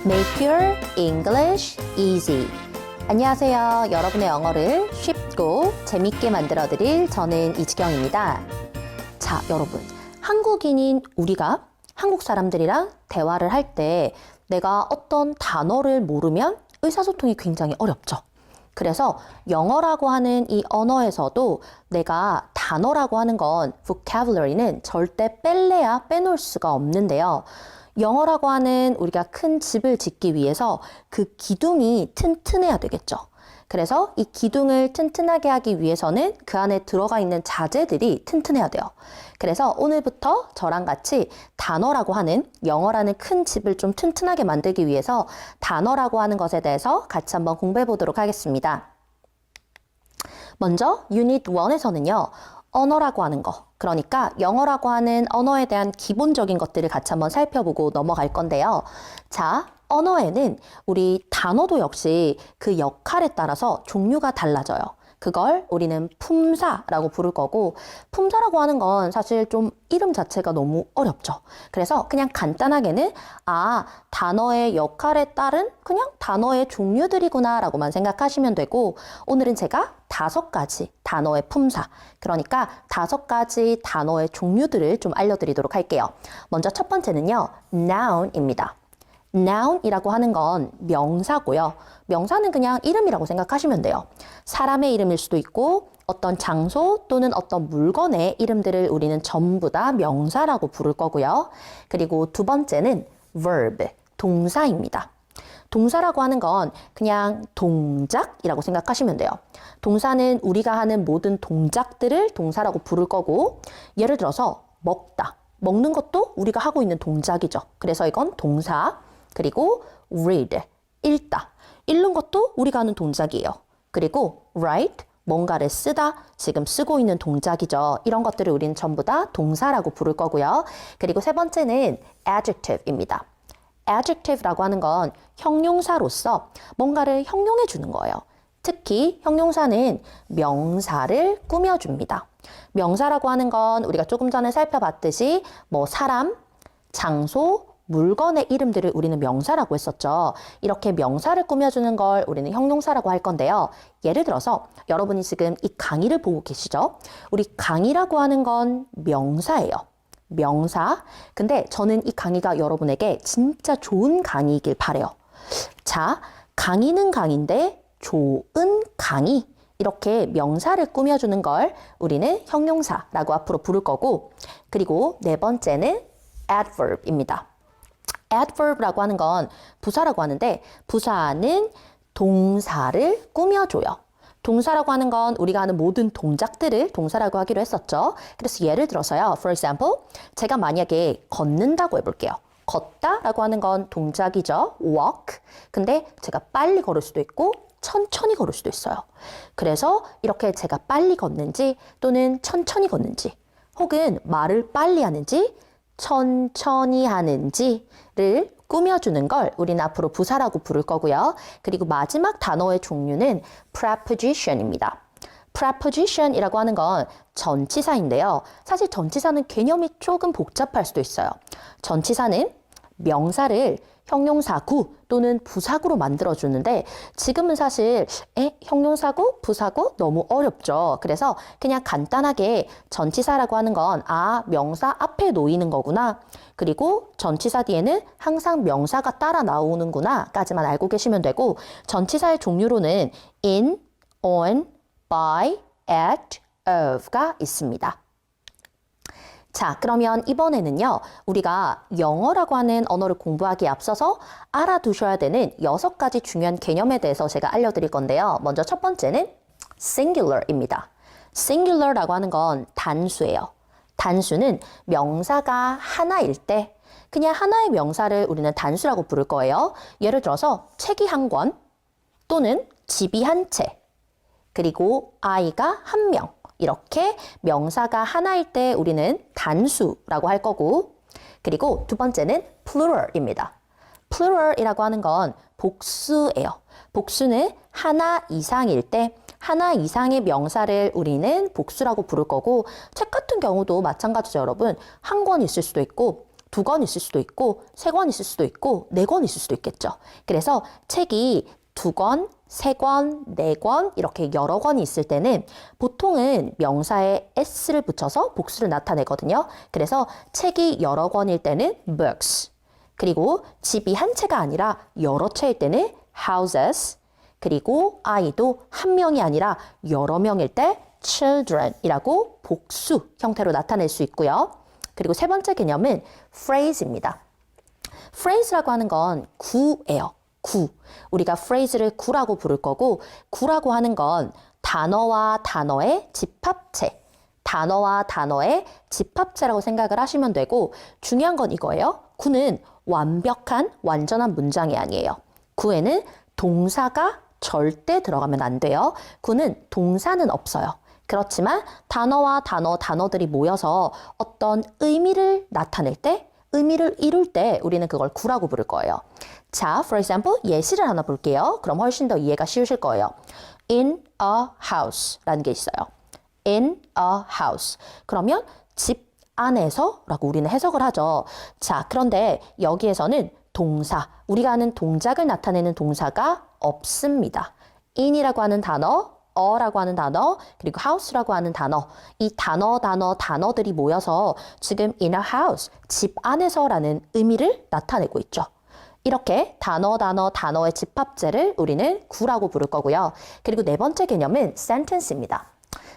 Make your English easy. 안녕하세요. 여러분의 영어를 쉽고 재밌게 만들어드릴 저는 이지경입니다. 자, 여러분. 한국인인 우리가 한국 사람들이랑 대화를 할 때 내가 어떤 단어를 모르면 의사소통이 굉장히 어렵죠. 그래서 영어라고 하는 이 언어에서도 내가 단어라고 하는 건 vocabulary는 절대 뺄래야 빼놓을 수가 없는데요. 영어라고 하는 우리가 큰 집을 짓기 위해서 그 기둥이 튼튼해야 되겠죠. 그래서 이 기둥을 튼튼하게 하기 위해서는 그 안에 들어가 있는 자재들이 튼튼해야 돼요. 그래서 오늘부터 저랑 같이 단어라고 하는 영어라는 큰 집을 좀 튼튼하게 만들기 위해서 단어라고 하는 것에 대해서 같이 한번 공부해 보도록 하겠습니다. 먼저 유닛 1에서는요. 언어라고 하는 거, 그러니까 영어라고 하는 언어에 대한 기본적인 것들을 같이 한번 살펴보고 넘어갈 건데요. 자, 언어에는 우리 단어도 역시 그 역할에 따라서 종류가 달라져요. 그걸 우리는 품사라고 부를 거고, 품사라고 하는 건 사실 좀 이름 자체가 너무 어렵죠. 그래서 그냥 간단하게는 단어의 역할에 따른 그냥 단어의 종류들이구나 라고만 생각하시면 되고, 오늘은 제가 5가지 단어의 품사, 그러니까 5가지 단어의 종류들을 좀 알려드리도록 할게요. 먼저 첫 번째는요, noun입니다. noun이라고 하는 건 명사고요. 명사는 그냥 이름이라고 생각하시면 돼요. 사람의 이름일 수도 있고 어떤 장소 또는 어떤 물건의 이름들을 우리는 전부 다 명사라고 부를 거고요. 그리고 두 번째는 verb, 동사입니다. 동사라고 하는 건 그냥 동작이라고 생각하시면 돼요. 동사는 우리가 하는 모든 동작들을 동사라고 부를 거고, 예를 들어서 먹다. 먹는 것도 우리가 하고 있는 동작이죠. 그래서 이건 동사. 그리고 read, 읽다. 읽는 것도 우리가 하는 동작이에요. 그리고 write, 뭔가를 쓰다, 지금 쓰고 있는 동작이죠. 이런 것들을 우리는 전부 다 동사라고 부를 거고요. 그리고 세 번째는 adjective입니다. adjective라고 하는 건 형용사로서 뭔가를 형용해 주는 거예요. 특히 형용사는 명사를 꾸며줍니다. 명사라고 하는 건 우리가 조금 전에 살펴봤듯이 사람, 장소, 물건의 이름들을 우리는 명사라고 했었죠. 이렇게 명사를 꾸며주는 걸 우리는 형용사라고 할 건데요. 예를 들어서 여러분이 지금 이 강의를 보고 계시죠? 우리 강의라고 하는 건 명사예요. 명사. 근데 저는 이 강의가 여러분에게 진짜 좋은 강의이길 바래요. 자, 강의는 강의인데 좋은 강의. 이렇게 명사를 꾸며주는 걸 우리는 형용사라고 앞으로 부를 거고, 그리고 네 번째는 adverb입니다. adverb라고 하는 건 부사라고 하는데, 부사는 동사를 꾸며줘요. 동사라고 하는 건 우리가 하는 모든 동작들을 동사라고 하기로 했었죠. 그래서 예를 들어서요. For example, 제가 만약에 걷는다고 해볼게요. 걷다라고 하는 건 동작이죠. walk. 근데 제가 빨리 걸을 수도 있고 천천히 걸을 수도 있어요. 그래서 이렇게 제가 빨리 걷는지 또는 천천히 걷는지, 혹은 말을 빨리 하는지 천천히 하는지를 꾸며주는 걸 우리는 앞으로 부사라고 부를 거고요. 그리고 마지막 단어의 종류는 preposition입니다. preposition이라고 하는 건 전치사인데요. 사실 전치사는 개념이 조금 복잡할 수도 있어요. 전치사는 명사를 형용사구 또는 부사구로 만들어주는데, 지금은 사실 형용사구, 부사구 너무 어렵죠. 그래서 그냥 간단하게 전치사라고 하는 건 명사 앞에 놓이는 거구나. 그리고 전치사 뒤에는 항상 명사가 따라 나오는구나 까지만 알고 계시면 되고, 전치사의 종류로는 in, on, by, at, of가 있습니다. 자, 그러면 이번에는요, 우리가 영어라고 하는 언어를 공부하기에 앞서서 알아두셔야 되는 6가지 중요한 개념에 대해서 제가 알려드릴 건데요. 먼저 첫 번째는 singular입니다. singular라고 하는 건 단수예요. 단수는 명사가 하나일 때 그냥 하나의 명사를 우리는 단수라고 부를 거예요. 예를 들어서 책이 한 권, 또는 집이 한 채, 그리고 아이가 한 명. 이렇게 명사가 하나일 때 우리는 단수라고 할 거고, 그리고 두 번째는 plural입니다. plural이라고 하는 건 복수예요. 복수는 하나 이상일 때 하나 이상의 명사를 우리는 복수라고 부를 거고, 책 같은 경우도 마찬가지죠, 여러분. 한 권 있을 수도 있고 2권 있을 수도 있고 3권 있을 수도 있고 4권 있을 수도 있겠죠. 그래서 책이 2권, 3권, 4권 이렇게 여러 권이 있을 때는 보통은 명사에 s를 붙여서 복수를 나타내거든요. 그래서 책이 여러 권일 때는 books, 그리고 집이 한 채가 아니라 여러 채일 때는 houses, 그리고 아이도 한 명이 아니라 여러 명일 때 children이라고 복수 형태로 나타낼 수 있고요. 그리고 세 번째 개념은 phrase입니다. phrase라고 하는 건 구예요. 구. 우리가 phrase를 구라고 부를 거고, 구라고 하는 건 단어와 단어의 집합체, 단어와 단어의 집합체라고 생각을 하시면 되고, 중요한 건 이거예요. 구는 완벽한, 완전한 문장이 아니에요. 구에는 동사가 절대 들어가면 안 돼요. 구는 동사는 없어요. 그렇지만 단어와 단어들이 모여서 어떤 의미를 나타낼 때, 의미를 이룰 때 우리는 그걸 구라고 부를 거예요. 자, for example, 예시를 하나 볼게요. 그럼 훨씬 더 이해가 쉬우실 거예요. In a house 라는 게 있어요. In a house. 그러면 집 안에서 라고 우리는 해석을 하죠. 자, 그런데 여기에서는 동사, 우리가 아는 동작을 나타내는 동사가 없습니다. in이라고 하는 단어, a라고 하는 단어, 그리고 house라고 하는 단어, 이 단어들이 모여서 지금 in a house, 집 안에서라는 의미를 나타내고 있죠. 이렇게 단어의 집합체를 우리는 구라고 부를 거고요. 그리고 네 번째 개념은 sentence입니다.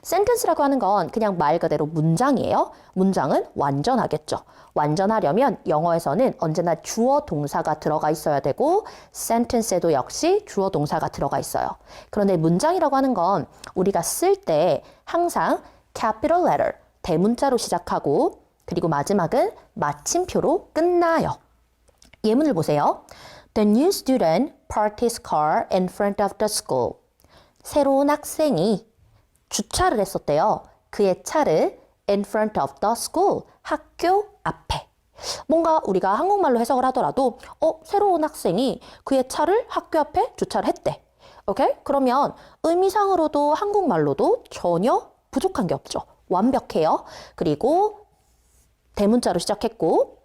sentence라고 하는 건 그냥 말 그대로 문장이에요. 문장은 완전하겠죠. 완전하려면 영어에서는 언제나 주어 동사가 들어가 있어야 되고 sentence에도 역시 주어 동사가 들어가 있어요. 그런데 문장이라고 하는 건 우리가 쓸 때 항상 capital letter, 대문자로 시작하고 그리고 마지막은 마침표로 끝나요. 예문을 보세요. The new student parked his car in front of the school. 새로운 학생이 주차를 했었대요. 그의 차를 in front of the school, 학교 앞에. 뭔가 우리가 한국말로 해석을 하더라도 새로운 학생이 그의 차를 학교 앞에 주차를 했대. 오케이? 그러면 의미상으로도 한국말로도 전혀 부족한 게 없죠. 완벽해요. 그리고 대문자로 시작했고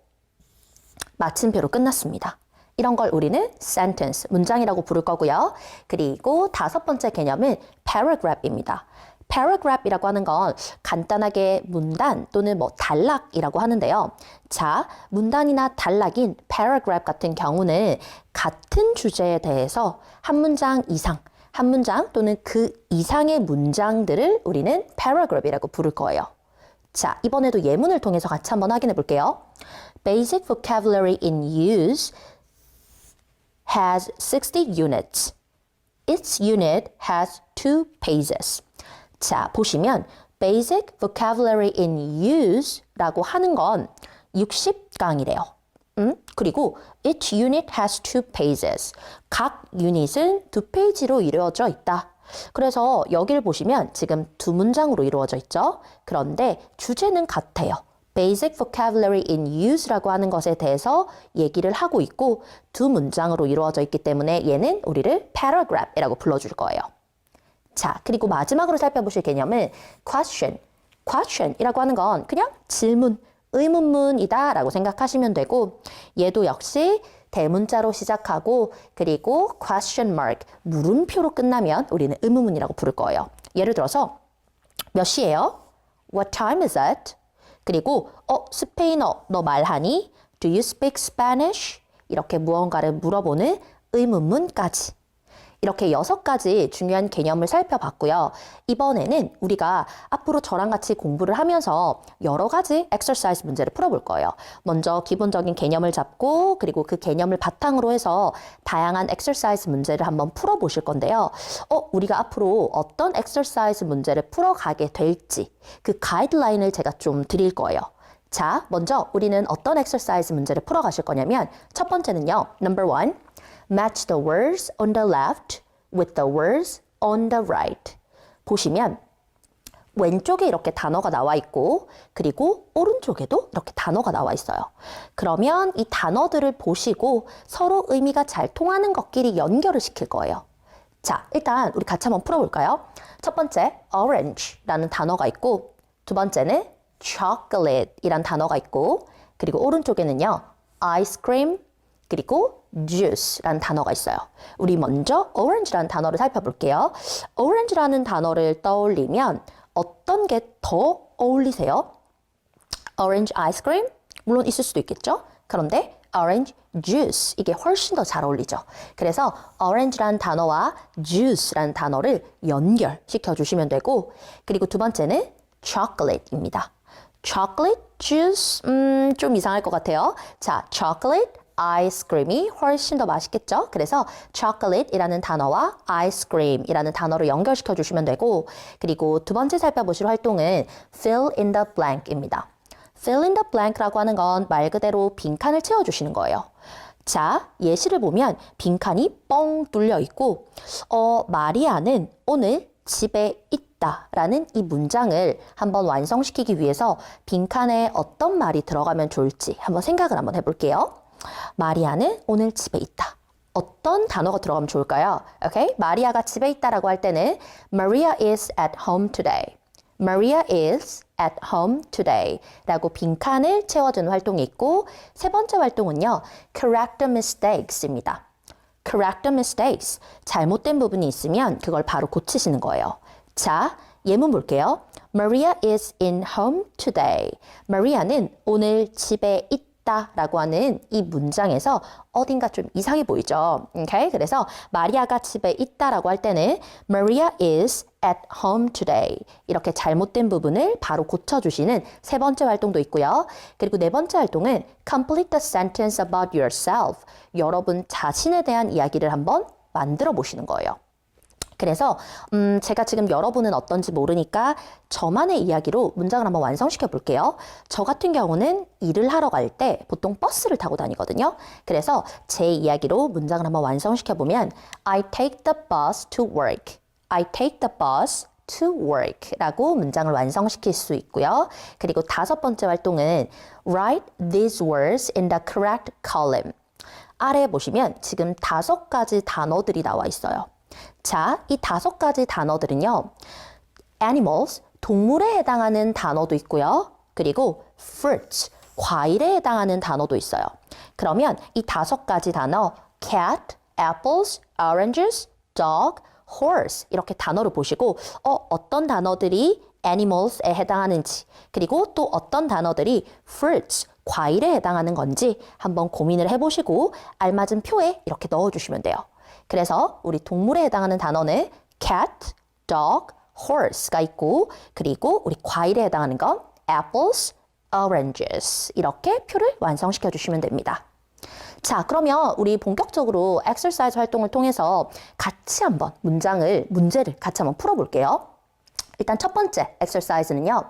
마침표로 끝났습니다. 이런 걸 우리는 sentence, 문장이라고 부를 거고요. 그리고 다섯 번째 개념은 paragraph입니다. paragraph이라고 하는 건 간단하게 문단 또는 단락이라고 하는데요. 자, 문단이나 단락인 paragraph 같은 경우는 같은 주제에 대해서 한 문장 이상, 한 문장 또는 그 이상의 문장들을 우리는 paragraph이라고 부를 거예요. 자, 이번에도 예문을 통해서 같이 한번 확인해 볼게요. Basic vocabulary in use has 60 units. Each unit has 2 pages. 자, 보시면 Basic vocabulary in use라고 하는 건 60강이래요. 그리고 each unit has 2 pages. 각 유닛은 2페이지로 이루어져 있다. 그래서 여기를 보시면 지금 두 문장으로 이루어져 있죠. 그런데 주제는 같아요. Basic vocabulary in use라고 하는 것에 대해서 얘기를 하고 있고 두 문장으로 이루어져 있기 때문에 얘는 우리를 paragraph이라고 불러줄 거예요. 자, 그리고 마지막으로 살펴보실 개념은 question. question이라고 하는 건 그냥 질문, 의문문이다 라고 생각하시면 되고 얘도 역시 대문자로 시작하고 그리고 question mark, 물음표로 끝나면 우리는 의문문이라고 부를 거예요. 예를 들어서 몇 시예요? What time is it? 그리고 스페인어 너 말하니? Do you speak Spanish? 이렇게 무언가를 물어보는 의문문까지. 이렇게 6가지 중요한 개념을 살펴봤고요. 이번에는 우리가 앞으로 저랑 같이 공부를 하면서 여러 가지 exercise 문제를 풀어볼 거예요. 먼저 기본적인 개념을 잡고 그리고 그 개념을 바탕으로 해서 다양한 exercise 문제를 한번 풀어보실 건데요. 우리가 앞으로 어떤 exercise 문제를 풀어가게 될지 그 가이드라인을 제가 좀 드릴 거예요. 자, 먼저 우리는 어떤 exercise 문제를 풀어가실 거냐면 첫 번째는요. Number 1. Match the words on the left with the words on the right. 보시면 왼쪽에 이렇게 단어가 나와 있고 그리고 오른쪽에도 이렇게 단어가 나와 있어요. 그러면 이 단어들을 보시고 서로 의미가 잘 통하는 것끼리 연결을 시킬 거예요. 자, 일단 우리 같이 한번 풀어볼까요? 첫 번째, orange라는 단어가 있고 두 번째는 chocolate 이란 단어가 있고 그리고 오른쪽에는요. ice cream, 그리고 juice라는 단어가 있어요. 우리 먼저 orange라는 단어를 살펴볼게요. orange라는 단어를 떠올리면 어떤 게 더 어울리세요? orange ice cream? 물론 있을 수도 있겠죠. 그런데 orange juice 이게 훨씬 더 잘 어울리죠. 그래서 orange라는 단어와 juice라는 단어를 연결시켜 주시면 되고 그리고 두 번째는 chocolate입니다. chocolate juice 좀 이상할 것 같아요. 자, chocolate 아이스크림이 훨씬 더 맛있겠죠? 그래서 chocolate이라는 단어와 ice cream이라는 단어를 연결시켜 주시면 되고 그리고 두 번째 살펴보실 활동은 fill in the blank입니다. fill in the blank라고 하는 건 말 그대로 빈칸을 채워주시는 거예요. 자, 예시를 보면 빈칸이 뻥 뚫려 있고 마리아는 오늘 집에 있다라는 이 문장을 한번 완성시키기 위해서 빈칸에 어떤 말이 들어가면 좋을지 한번 생각을 한번 해볼게요. 마리아는 오늘 집에 있다. 어떤 단어가 들어가면 좋을까요? 오케이? 마리아가 집에 있다라고 할 때는 Maria is at home today. Maria is at home today 라고 빈칸을 채워주는 활동이 있고 세 번째 활동은요. Correct the mistakes입니다. Correct the mistakes. 잘못된 부분이 있으면 그걸 바로 고치시는 거예요. 자, 예문 볼게요. Maria is in home today. Maria는 오늘 집에 있다. 라고 하는 이 문장에서 어딘가 좀 이상해 보이죠. Okay? 그래서 마리아가 집에 있다라고 할 때는 Maria is at home today. 이렇게 잘못된 부분을 바로 고쳐주시는 세 번째 활동도 있고요. 그리고 네 번째 활동은 Complete the sentence about yourself. 여러분 자신에 대한 이야기를 한번 만들어 보시는 거예요. 그래서 제가 지금 여러분은 어떤지 모르니까 저만의 이야기로 문장을 한번 완성시켜 볼게요. 저 같은 경우는 일을 하러 갈 때 보통 버스를 타고 다니거든요. 그래서 제 이야기로 문장을 한번 완성시켜 보면 I take the bus to work. I take the bus to work 라고 문장을 완성시킬 수 있고요. 그리고 다섯 번째 활동은 Write these words in the correct column. 아래에 보시면 지금 5가지 단어들이 나와 있어요. 자, 이 5가지 단어들은요. animals, 동물에 해당하는 단어도 있고요. 그리고 fruits, 과일에 해당하는 단어도 있어요. 그러면 이 5가지 단어 cat, apples, oranges, dog, horse 이렇게 단어를 보시고 어떤 단어들이 animals에 해당하는지 그리고 또 어떤 단어들이 fruits, 과일에 해당하는 건지 한번 고민을 해보시고 알맞은 표에 이렇게 넣어주시면 돼요. 그래서 우리 동물에 해당하는 단어는 cat, dog, horse가 있고 그리고 우리 과일에 해당하는 건 apples, oranges 이렇게 표를 완성시켜 주시면 됩니다. 자, 그러면 우리 본격적으로 exercise 활동을 통해서 같이 한번 문제를 같이 한번 풀어볼게요. 일단 첫 번째 exercise는요.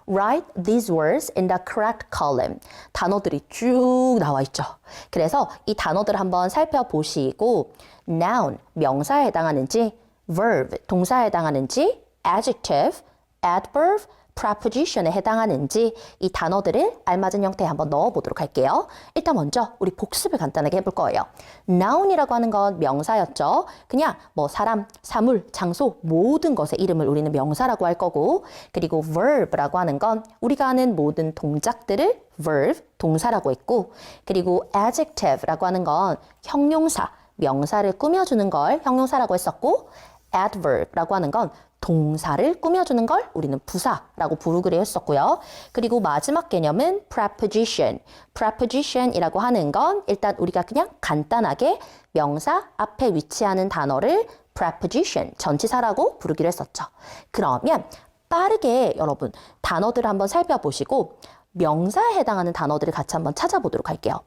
Write these words in the correct column. 단어들이 쭉 나와 있죠. 그래서 이 단어들을 한번 살펴보시고 noun, 명사에 해당하는지 verb, 동사에 해당하는지 adjective, adverb, preposition에 해당하는지 이 단어들을 알맞은 형태에 한번 넣어보도록 할게요. 일단 먼저 우리 복습을 간단하게 해볼 거예요. noun이라고 하는 건 명사였죠. 그냥 뭐 사람, 사물, 장소 모든 것의 이름을 우리는 명사라고 할 거고 그리고 verb라고 하는 건 우리가 하는 모든 동작들을 verb, 동사라고 했고 그리고 adjective라고 하는 건 형용사, 명사를 꾸며주는 걸 형용사라고 했었고 adverb라고 하는 건 동사를 꾸며주는 걸 우리는 부사라고 부르기로 했었고요. 그리고 마지막 개념은 preposition. preposition이라고 하는 건 일단 우리가 그냥 간단하게 명사 앞에 위치하는 단어를 preposition, 전치사라고 부르기로 했었죠. 그러면 빠르게 여러분 단어들을 한번 살펴보시고 명사에 해당하는 단어들을 같이 한번 찾아보도록 할게요.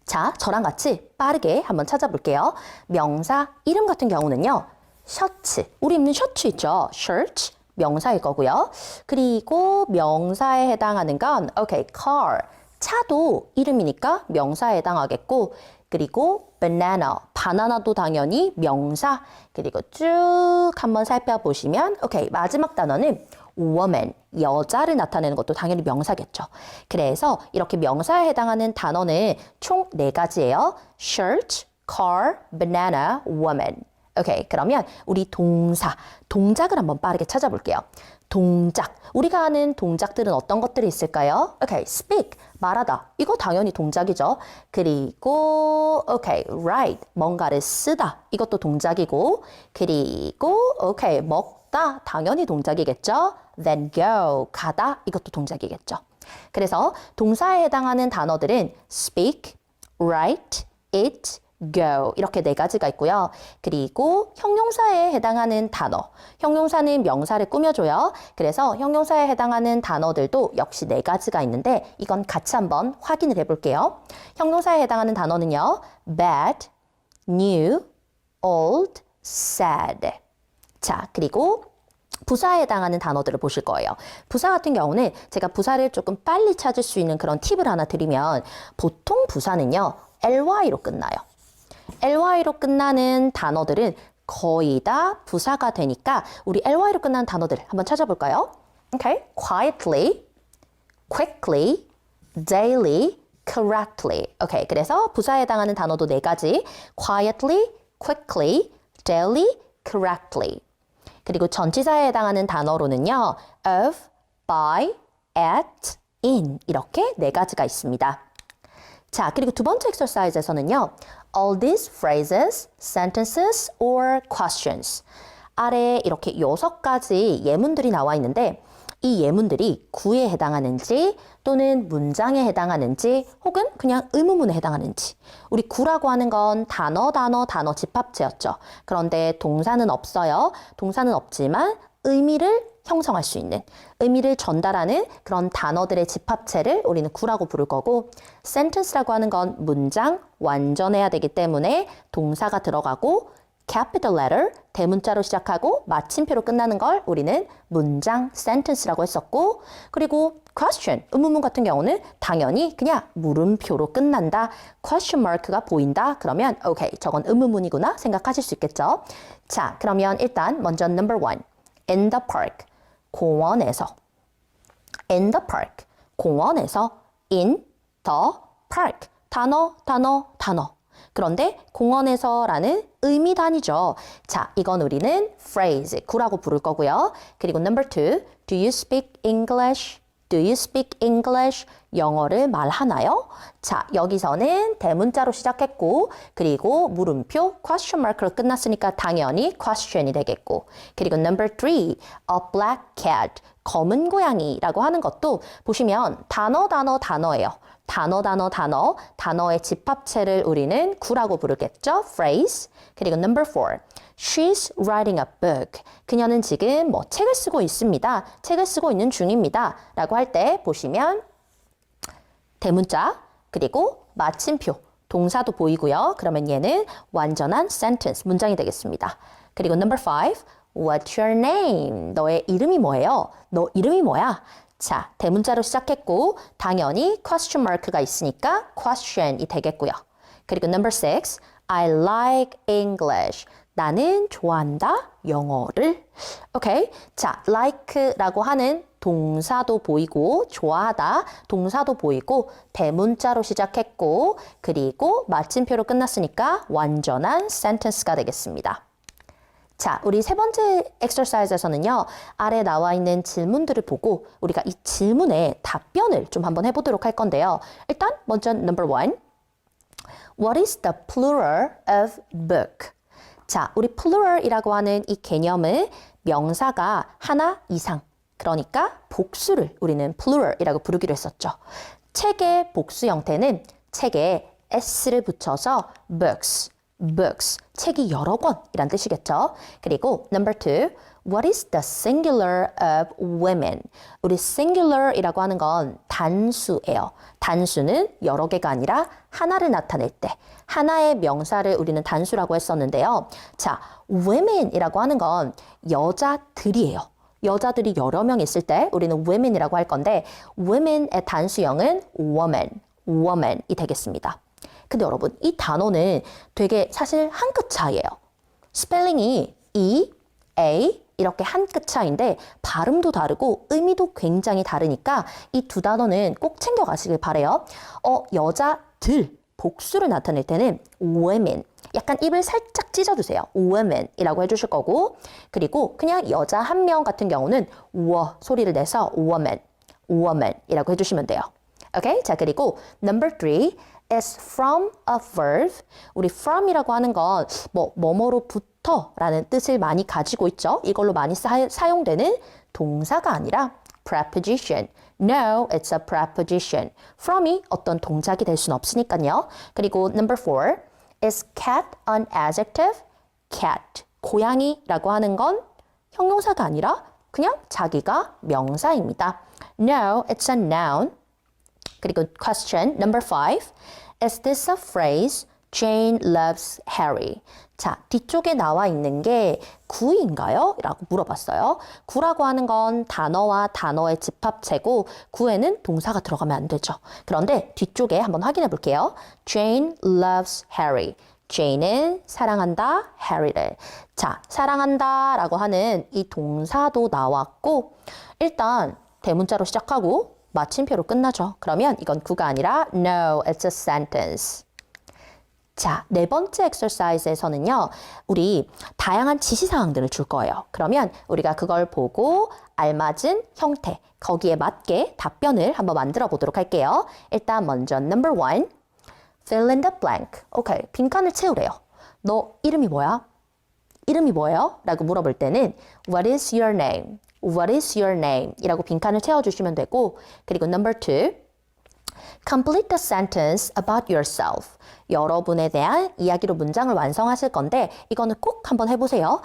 자, 저랑 같이 빠르게 한번 찾아볼게요. 명사 이름 같은 경우는요. 셔츠, 우리 입는 셔츠 있죠? shirt, 명사일 거고요. 그리고 명사에 해당하는 건 car, 차도 이름이니까 명사에 해당하겠고 그리고 banana, 바나나도 당연히 명사. 그리고 쭉 한번 살펴보시면 마지막 단어는 woman, 여자를 나타내는 것도 당연히 명사겠죠. 그래서 이렇게 명사에 해당하는 단어는 총 4가지예요. shirt, car, banana, woman. 그러면 우리 동작을 한번 빠르게 찾아볼게요. 동작. 우리가 하는 동작들은 어떤 것들이 있을까요? 오케이, speak, 말하다. 이거 당연히 동작이죠. 그리고 오케이, write, 뭔가를 쓰다. 이것도 동작이고, 그리고 오케이, 먹다. 당연히 동작이겠죠. Then go, 가다. 이것도 동작이겠죠. 그래서 동사에 해당하는 단어들은 speak, write, eat, go 이렇게 네 가지가 있고요. 그리고 형용사에 해당하는 단어. 형용사는 명사를 꾸며줘요. 그래서 형용사에 해당하는 단어들도 역시 네 가지가 있는데 이건 같이 한번 확인을 해볼게요. 형용사에 해당하는 단어는요. bad, new, old, sad. 자, 그리고 부사에 해당하는 단어들을 보실 거예요. 부사 같은 경우는 제가 부사를 조금 빨리 찾을 수 있는 그런 팁을 하나 드리면 보통 부사는요. ly로 끝나요. ly로 끝나는 단어들은 거의 다 부사가 되니까 우리 ly로 끝나는 단어들 한번 찾아볼까요? Okay. quietly, quickly, daily, correctly. 오케이. 그래서 부사에 해당하는 단어도 네 가지. quietly, quickly, daily, correctly. 그리고 전치사에 해당하는 단어로는요. of, by, at, in 이렇게 네 가지가 있습니다. 자, 그리고 두 번째 exercise에서는요. All these phrases, sentences, or questions. 아래에 이렇게 6가지 예문들이 나와 있는데 이 예문들이 구에 해당하는지 또는 문장에 해당하는지 혹은 그냥 의문문에 해당하는지. 우리 구라고 하는 건 단어 집합체였죠. 그런데 동사는 없어요. 동사는 없지만 의미를 형성할 수 있는, 의미를 전달하는 그런 단어들의 집합체를 우리는 구라고 부를 거고 sentence라고 하는 건 문장, 완전해야 되기 때문에 동사가 들어가고 capital letter, 대문자로 시작하고 마침표로 끝나는 걸 우리는 문장, sentence라고 했었고 그리고 question, 의문문 같은 경우는 당연히 그냥 물음표로 끝난다. question mark가 보인다. 그러면 오케이, 저건 의문문이구나 생각하실 수 있겠죠. 자, 그러면 일단 먼저 number one, in the park, 공원에서. in the park, 공원에서. in the park, 단어. 그런데 공원에서라는 의미 단위죠. 자, 이건 우리는 phrase, 구라고 부를 거고요. 그리고 number two, do you speak English? Do you speak English? 영어를 말하나요? 자, 여기서는 대문자로 시작했고 그리고 물음표 question mark로 끝났으니까 당연히 question이 되겠고 그리고 number three, a black cat, 검은 고양이라고 하는 것도 보시면 단어예요. 단어의 집합체를 우리는 구라고 부르겠죠. phrase. 그리고 number four, she's writing a book. 그녀는 지금 뭐 책을 쓰고 있습니다. 책을 쓰고 있는 중입니다. 라고 할 때 보시면 대문자 그리고 마침표 동사도 보이고요. 그러면 얘는 완전한 sentence, 문장이 되겠습니다. 그리고 number five, what's your name? 너의 이름이 뭐예요? 너 이름이 뭐야? 자, 대문자로 시작했고 당연히 question mark가 있으니까 question이 되겠고요. 그리고 number six, I like English. 나는 좋아한다, 영어를. 오케이. 자, like라고 하는 동사도 보이고 좋아하다, 동사도 보이고 대문자로 시작했고 그리고 마침표로 끝났으니까 완전한 sentence가 되겠습니다. 자, 우리 세 번째 exercise에서는요. 아래 나와 있는 질문들을 보고 우리가 이 질문에 답변을 좀 한번 해보도록 할 건데요. 일단 먼저 number one. What is the plural of book? 자, 우리 plural이라고 하는 이 개념은 명사가 하나 이상, 그러니까 복수를 우리는 plural이라고 부르기로 했었죠. 책의 복수 형태는 책에 s를 붙여서 books, 책이 여러 권이란 뜻이겠죠. 그리고 number two, what is the singular of women? 우리 singular이라고 하는 건 단수예요. 단수는 여러 개가 아니라 하나를 나타낼 때 하나의 명사를 우리는 단수라고 했었는데요. 자, women이라고 하는 건 여자들이에요. 여자들이 여러 명 있을 때 우리는 women이라고 할 건데 women의 단수형은 woman이 되겠습니다. 근데 여러분, 이 단어는 되게 사실 한 끗 차이예요. 스펠링이 E, A 이렇게 한 끗 차이인데 발음도 다르고 의미도 굉장히 다르니까 이 두 단어는 꼭 챙겨가시길 바래요. 여자들 복수를 나타낼 때는 women, 약간 입을 살짝 찢어주세요. woman이라고 해주실 거고, 그리고 그냥 여자 한 명 같은 경우는 워 소리를 내서 woman이라고 해주시면 돼요. 오케이? 자, 그리고 number 3 is from a verb. 우리 from이라고 하는 건 뭐뭐로부터라는 뜻을 많이 가지고 있죠. 이걸로 많이 사용되는 동사가 아니라 preposition. No, it's a preposition. from이 어떤 동작이 될 수는 없으니까요. 그리고 number 4 is cat an adjective? cat. 고양이라고 하는 건 형용사가 아니라 그냥 자기가 명사입니다. No, it's a noun. 그리고 question number 5. Is this a phrase? Jane loves Harry. 자, 뒤쪽에 나와 있는 게 구인가요? 라고 물어봤어요. 구라고 하는 건 단어와 단어의 집합체고 구에는 동사가 들어가면 안 되죠. 그런데 뒤쪽에 한번 확인해 볼게요. Jane loves Harry. Jane은 사랑한다, Harry를. 자, 사랑한다 라고 하는 이 동사도 나왔고 일단 대문자로 시작하고 마침표로 끝나죠. 그러면 이건 구가 아니라 No, it's a sentence. 자, 네 번째 엑서사이즈에서는요. 우리 다양한 지시사항들을 줄 거예요. 그러면 우리가 그걸 보고 알맞은 형태, 거기에 맞게 답변을 한번 만들어 보도록 할게요. 일단 먼저 number 1. Fill in the blank. 오케이, 빈칸을 채우래요. 너 이름이 뭐야? 이름이 뭐예요? 라고 물어볼 때는 What is your name? What is your name? 이라고 빈칸을 채워주시면 되고 그리고 number 2. Complete the sentence about yourself. 여러분에 대한 이야기로 문장을 완성하실 건데 이거는 꼭 한번 해보세요.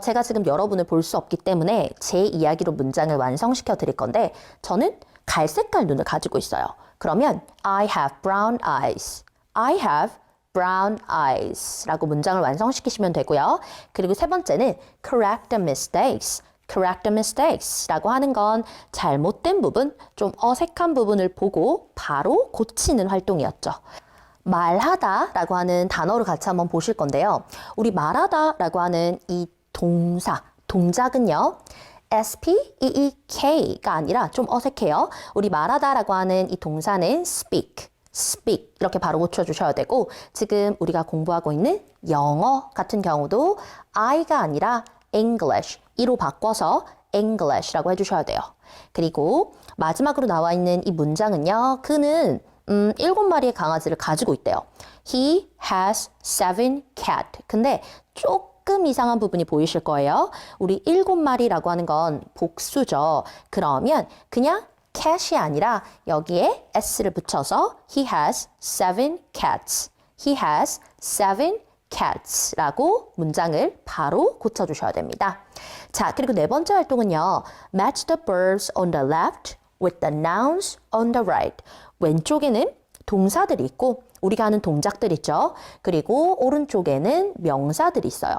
제가 지금 여러분을 볼 수 없기 때문에 제 이야기로 문장을 완성시켜 드릴 건데 저는 갈색깔 눈을 가지고 있어요. 그러면 I have brown eyes. I have brown eyes 라고 문장을 완성시키시면 되고요. 그리고 세 번째는 correct the mistakes. correct the mistakes 라고 하는 건 잘못된 부분, 좀 어색한 부분을 보고 바로 고치는 활동이었죠. 말하다 라고 하는 단어를 같이 한번 보실 건데요. 우리 말하다 라고 하는 이 동사, 동작은요. S-P-E-E-K가 아니라 좀 어색해요. 우리 말하다 라고 하는 이 동사는 speak, speak 이렇게 바로 고쳐주셔야 되고 지금 우리가 공부하고 있는 영어 같은 경우도 I가 아니라 English, 이로 바꿔서 English라고 해주셔야 돼요. 그리고 마지막으로 나와 있는 이 문장은요. 그는 7마리의 강아지를 가지고 있대요. He has 7 cat. 근데 조금 이상한 부분이 보이실 거예요. 우리 7마리라고 하는 건 복수죠. 그러면 그냥 cat이 아니라 여기에 s를 붙여서 He has 7 cats. He has 7 cats라고 문장을 바로 고쳐주셔야 됩니다. 자, 그리고 네 번째 활동은요. Match the verbs on the left with the nouns on the right. 왼쪽에는 동사들이 있고 우리가 하는 동작들 있죠. 그리고 오른쪽에는 명사들이 있어요.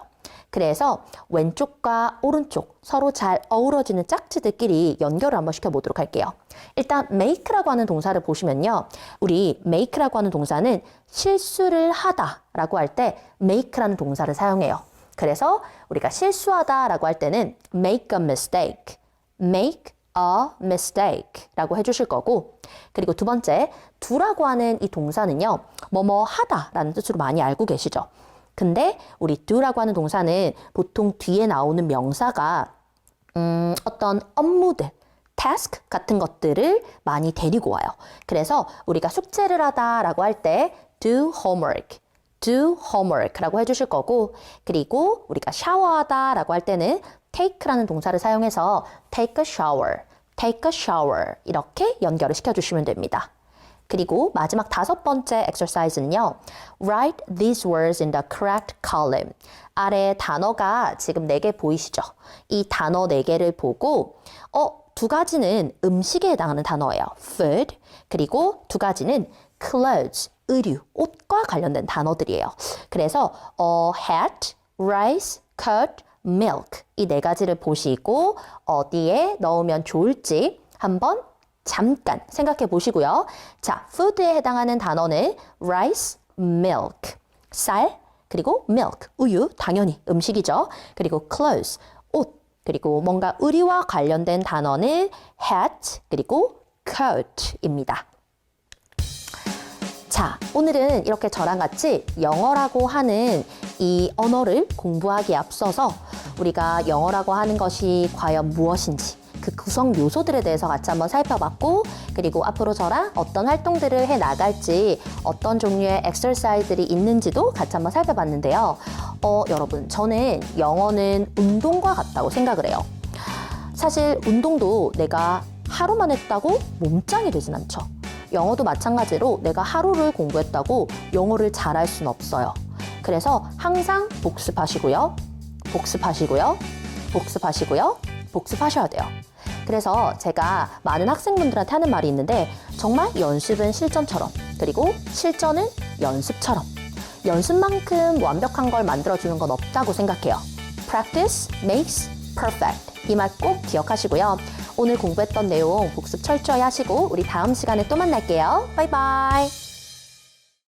그래서 왼쪽과 오른쪽 서로 잘 어우러지는 짝지들끼리 연결을 한번 시켜보도록 할게요. 일단 make라고 하는 동사를 보시면요. 우리 make라고 하는 동사는 실수를 하다라고 할 때 make라는 동사를 사용해요. 그래서 우리가 실수하다라고 할 때는 make a mistake, make a mistake 라고 해주실 거고 그리고 두 번째, do라고 하는 이 동사는요. 뭐뭐 하다라는 뜻으로 많이 알고 계시죠? 근데 우리 do라고 하는 동사는 보통 뒤에 나오는 명사가 어떤 업무들, task 같은 것들을 많이 데리고 와요. 그래서 우리가 숙제를 하다라고 할 때 do homework라고 해주실 거고 그리고 우리가 샤워하다라고 할 때는 take라는 동사를 사용해서 take a shower 이렇게 연결을 시켜주시면 됩니다. 그리고 마지막 5번째 엑서사이즈는요. Write these words in the correct column. 아래 단어가 지금 4개 보이시죠? 이 단어 4개를 보고 2가지는 음식에 해당하는 단어예요. food. 그리고 2가지는 clothes, 의류, 옷과 관련된 단어들이에요. 그래서 hat, rice, coat, milk 이 4가지를 보시고 어디에 넣으면 좋을지 한번 잠깐 생각해 보시고요. 자, food에 해당하는 단어는 rice, milk, 쌀, 그리고 milk, 우유, 당연히 음식이죠. 그리고 clothes, 옷, 그리고 뭔가 의류와 관련된 단어는 hat, 그리고 coat입니다. 자, 자, 오늘은 이렇게 저랑 같이 영어라고 하는 이 언어를 공부하기에 앞서서 우리가 영어라고 하는 것이 과연 무엇인지 그 구성 요소들에 대해서 같이 한번 살펴봤고, 그리고 앞으로 저랑 어떤 활동들을 해 나갈지, 어떤 종류의 엑서사이즈들이 있는지도 같이 한번 살펴봤는데요. 여러분, 저는 영어는 운동과 같다고 생각을 해요. 사실 운동도 내가 하루만 했다고 몸짱이 되진 않죠. 영어도 마찬가지로 내가 하루를 공부했다고 영어를 잘할 순 없어요. 그래서 항상 복습하시고요. 복습하시고요. 복습하시고요. 복습하셔야 돼요. 그래서 제가 많은 학생분들한테 하는 말이 있는데, 정말 연습은 실전처럼, 그리고 실전은 연습처럼, 연습만큼 완벽한 걸 만들어주는 건 없다고 생각해요. Practice makes perfect. 이 말 꼭 기억하시고요. 오늘 공부했던 내용 복습 철저히 하시고 우리 다음 시간에 또 만날게요. 바이바이.